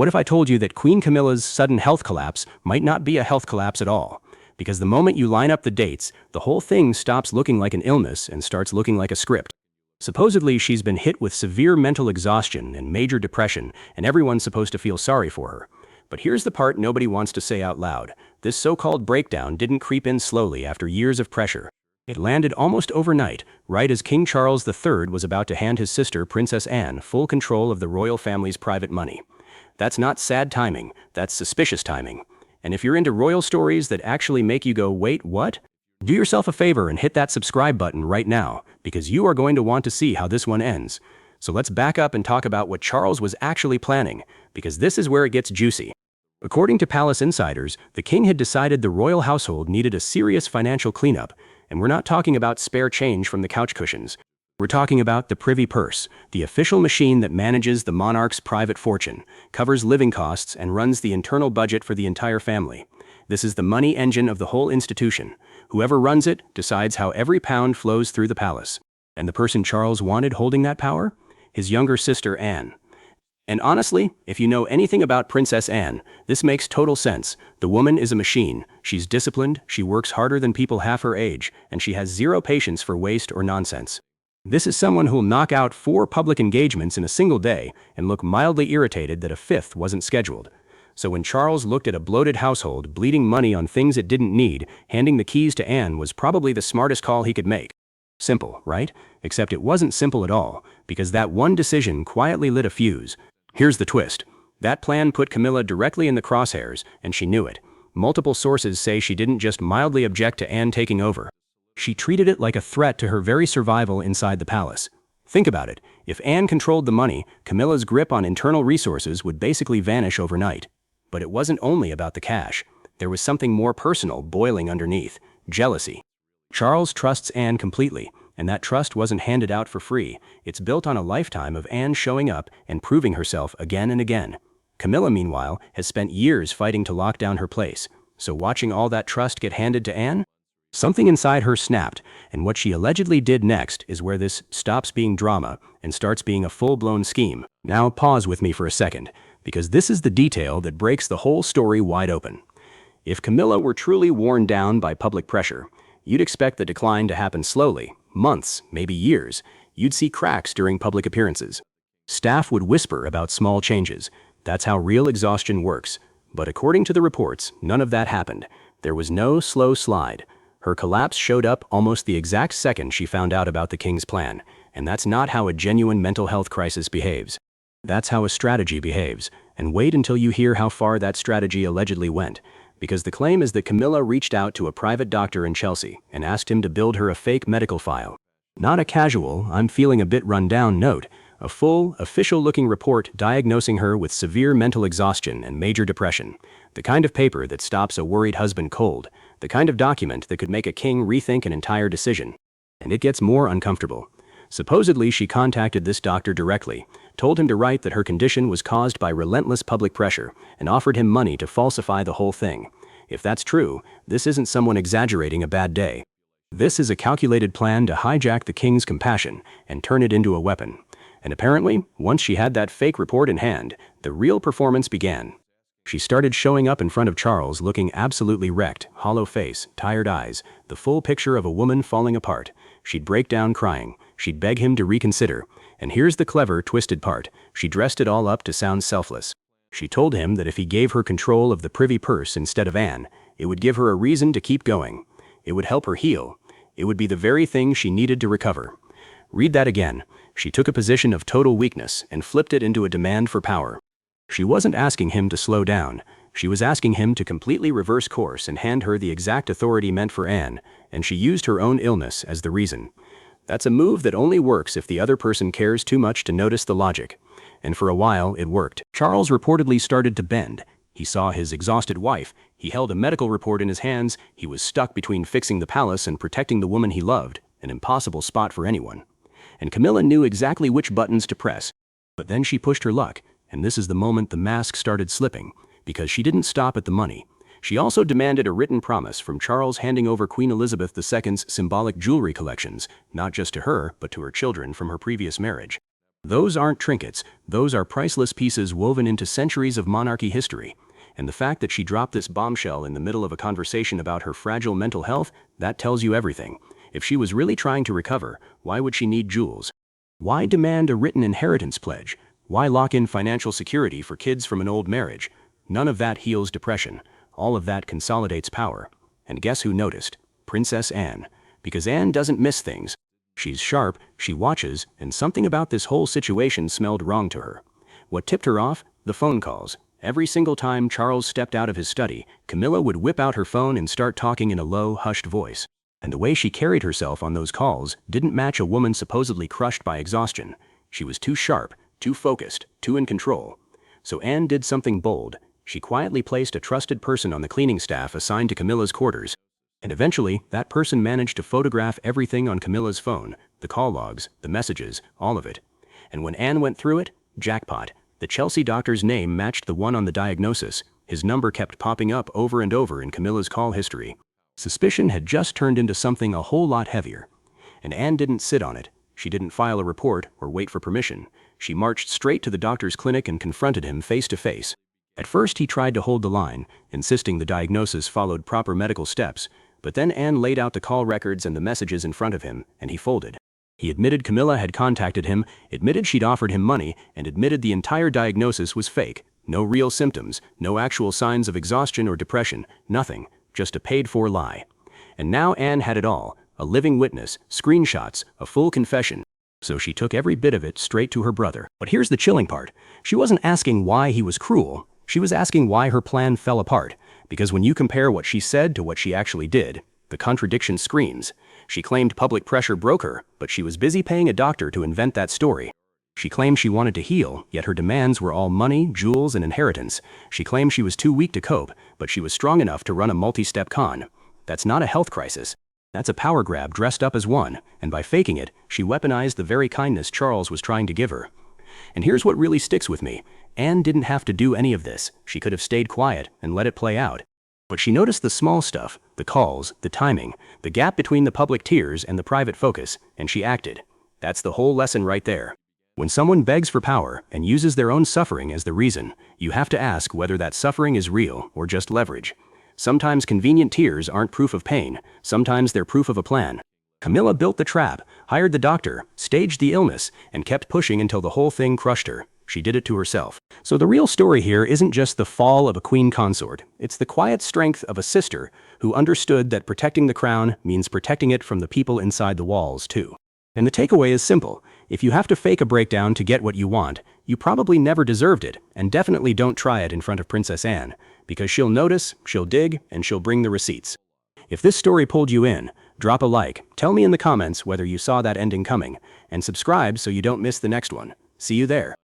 What if I told you that Queen Camilla's sudden health collapse might not be a health collapse at all? Because the moment you line up the dates, the whole thing stops looking like an illness and starts looking like a script. Supposedly, she's been hit with severe mental exhaustion and major depression, and everyone's supposed to feel sorry for her. But here's the part nobody wants to say out loud. This so-called breakdown didn't creep in slowly after years of pressure. It landed almost overnight, right as King Charles III was about to hand his sister, Princess Anne, full control of the royal family's private money. That's not sad timing, that's suspicious timing. And if you're into royal stories that actually make you go, wait, what? Do yourself a favor and hit that subscribe button right now, because you are going to want to see how this one ends. So let's back up and talk about what Charles was actually planning, because this is where it gets juicy. According to palace insiders, the king had decided the royal household needed a serious financial cleanup, and we're not talking about spare change from the couch cushions. We're talking about the privy purse, the official machine that manages the monarch's private fortune, covers living costs, and runs the internal budget for the entire family. This is the money engine of the whole institution. Whoever runs it decides how every pound flows through the palace. And the person Charles wanted holding that power? His younger sister, Anne. And honestly, if you know anything about Princess Anne, this makes total sense. The woman is a machine. She's disciplined, she works harder than people half her age, and she has zero patience for waste or nonsense. This is someone who'll knock out 4 public engagements in a single day and look mildly irritated that a 5th wasn't scheduled. So when Charles looked at a bloated household bleeding money on things it didn't need, handing the keys to Anne was probably the smartest call he could make. Simple, right? Except it wasn't simple at all, because that one decision quietly lit a fuse. Here's the twist. That plan put Camilla directly in the crosshairs, and she knew it. Multiple sources say she didn't just mildly object to Anne taking over. She treated it like a threat to her very survival inside the palace. Think about it. If Anne controlled the money, Camilla's grip on internal resources would basically vanish overnight. But it wasn't only about the cash. There was something more personal boiling underneath: jealousy. Charles trusts Anne completely, and that trust wasn't handed out for free. It's built on a lifetime of Anne showing up and proving herself again and again. Camilla, meanwhile, has spent years fighting to lock down her place. So watching all that trust get handed to Anne? Something inside her snapped, and what she allegedly did next is where this stops being drama and starts being a full-blown scheme. Now pause with me for a second, because this is the detail that breaks the whole story wide open. If Camilla were truly worn down by public pressure, you'd expect the decline to happen slowly, months, maybe years. You'd see cracks during public appearances. Staff would whisper about small changes. That's how real exhaustion works. But according to the reports, none of that happened. There was no slow slide. Her collapse showed up almost the exact second she found out about the king's plan, and that's not how a genuine mental health crisis behaves. That's how a strategy behaves, and wait until you hear how far that strategy allegedly went, because the claim is that Camilla reached out to a private doctor in Chelsea and asked him to build her a fake medical file. Not a casual, "I'm feeling a bit run down" note, a full, official-looking report diagnosing her with severe mental exhaustion and major depression, the kind of paper that stops a worried husband cold, the kind of document that could make a king rethink an entire decision. And it gets more uncomfortable. Supposedly, she contacted this doctor directly, told him to write that her condition was caused by relentless public pressure, and offered him money to falsify the whole thing. If that's true, this isn't someone exaggerating a bad day. This is a calculated plan to hijack the king's compassion and turn it into a weapon. And apparently, once she had that fake report in hand, the real performance began. She started showing up in front of Charles looking absolutely wrecked, hollow face, tired eyes, the full picture of a woman falling apart. She'd break down crying. She'd beg him to reconsider. And here's the clever, twisted part. She dressed it all up to sound selfless. She told him that if he gave her control of the privy purse instead of Anne, it would give her a reason to keep going. It would help her heal. It would be the very thing she needed to recover. Read that again. She took a position of total weakness and flipped it into a demand for power. She wasn't asking him to slow down. She was asking him to completely reverse course and hand her the exact authority meant for Anne, and she used her own illness as the reason. That's a move that only works if the other person cares too much to notice the logic. And for a while, it worked. Charles reportedly started to bend. He saw his exhausted wife. He held a medical report in his hands. He was stuck between fixing the palace and protecting the woman he loved, an impossible spot for anyone. And Camilla knew exactly which buttons to press. But then she pushed her luck, and this is the moment the mask started slipping, because she didn't stop at the money. She also demanded a written promise from Charles handing over Queen Elizabeth II's symbolic jewelry collections, not just to her, but to her children from her previous marriage. Those aren't trinkets, those are priceless pieces woven into centuries of monarchy history. And the fact that she dropped this bombshell in the middle of a conversation about her fragile mental health, that tells you everything. If she was really trying to recover, why would she need jewels? Why demand a written inheritance pledge? Why lock in financial security for kids from an old marriage? None of that heals depression. All of that consolidates power. And guess who noticed? Princess Anne. Because Anne doesn't miss things. She's sharp, she watches, and something about this whole situation smelled wrong to her. What tipped her off? The phone calls. Every single time Charles stepped out of his study, Camilla would whip out her phone and start talking in a low, hushed voice. And the way she carried herself on those calls didn't match a woman supposedly crushed by exhaustion. She was too sharp, too focused, too in control. So Anne did something bold. She quietly placed a trusted person on the cleaning staff assigned to Camilla's quarters. And eventually, that person managed to photograph everything on Camilla's phone, the call logs, the messages, all of it. And when Anne went through it, jackpot. The Chelsea doctor's name matched the one on the diagnosis. His number kept popping up over and over in Camilla's call history. Suspicion had just turned into something a whole lot heavier. And Anne didn't sit on it. She didn't file a report or wait for permission. She marched straight to the doctor's clinic and confronted him face to face. At first he tried to hold the line, insisting the diagnosis followed proper medical steps, but then Anne laid out the call records and the messages in front of him, and he folded. He admitted Camilla had contacted him, admitted she'd offered him money, and admitted the entire diagnosis was fake. No real symptoms, no actual signs of exhaustion or depression, nothing, just a paid-for lie. And now Anne had it all, a living witness, screenshots, a full confession. So she took every bit of it straight to her brother. But here's the chilling part. She wasn't asking why he was cruel, she was asking why her plan fell apart. Because when you compare what she said to what she actually did, the contradiction screams. She claimed public pressure broke her, but she was busy paying a doctor to invent that story. She claimed she wanted to heal, yet her demands were all money, jewels, and inheritance. She claimed she was too weak to cope, but she was strong enough to run a multi-step con. That's not a health crisis. That's a power grab dressed up as one, and by faking it, she weaponized the very kindness Charles was trying to give her. And here's what really sticks with me. Anne didn't have to do any of this. She could have stayed quiet and let it play out. But she noticed the small stuff, the calls, the timing, the gap between the public tears and the private focus, and she acted. That's the whole lesson right there. When someone begs for power and uses their own suffering as the reason, you have to ask whether that suffering is real or just leverage. Sometimes convenient tears aren't proof of pain, sometimes they're proof of a plan. Camilla built the trap, hired the doctor, staged the illness, and kept pushing until the whole thing crushed her. She did it to herself. So the real story here isn't just the fall of a queen consort, it's the quiet strength of a sister who understood that protecting the crown means protecting it from the people inside the walls too. And the takeaway is simple. If you have to fake a breakdown to get what you want, you probably never deserved it, and definitely don't try it in front of Princess Anne, because she'll notice, she'll dig, and she'll bring the receipts. If this story pulled you in, drop a like, tell me in the comments whether you saw that ending coming, and subscribe so you don't miss the next one. See you there.